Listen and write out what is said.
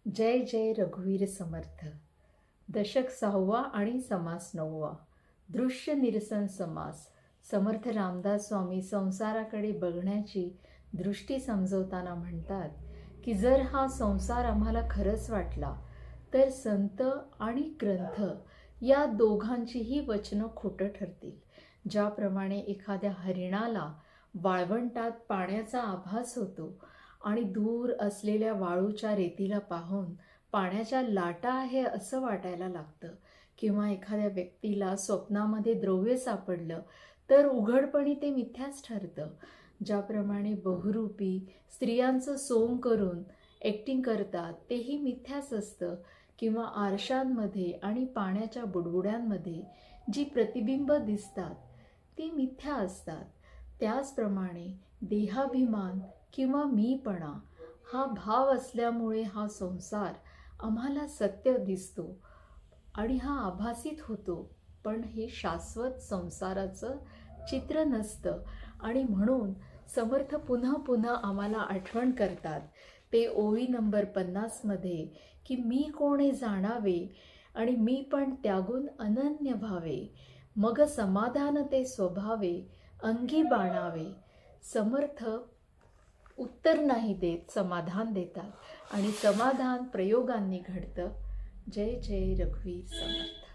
जय जय रघुवीर समर्थ. दशक 6वा आणि समास 9वा. दृश्य निरसन समास. समर्थ रामदास स्वामी संसाराकडे बघण्याची दृष्टी समजवताना म्हणतात की जर हा संसार आम्हाला खरंच वाटला तर संत आणि ग्रंथ या दोघांचीही वचनं खोटं ठरतील. ज्याप्रमाणे एखाद्या हरिणाला वाळवंटात पाण्याचा आभास होतो आणि दूर असलेल्या वाळूच्या रेतीला पाहून पाण्याच्या लाटा आहे असं वाटायला लागतं, किंवा एखाद्या व्यक्तीला स्वप्नामध्ये द्रव्य सापडलं तर उघडपणी ते मिथ्याच ठरतं. ज्याप्रमाणे बहुरूपी स्त्रियांचं सोंग करून ॲक्टिंग करतात तेही मिथ्याच असतं, किंवा आरशांमध्ये आणि पाण्याच्या बुडबुड्यांमध्ये जी प्रतिबिंब दिसतात ती मिथ्या असतात. त्याचप्रमाणे देहाभिमान किंवा मीपणा हा भाव असल्यामुळे हा संसार आम्हाला सत्य दिसतो आणि हा आभासित होतो, पण हे शाश्वत संसाराचं चित्र नसतं. आणि म्हणून समर्थ पुन्हा पुन्हा आम्हाला आठवण करतात ते ओवी नंबर 50 मध्ये की मी कोणे जाणावे आणि मी पण त्यागून अनन्य भावे, मग समाधान ते स्वभावे अंगी बाणावे. समर्थ उत्तर नाही देत, समाधान देतात आणि समाधान प्रयोगांनी घडतं. जय जय रघुवीर समर्थ.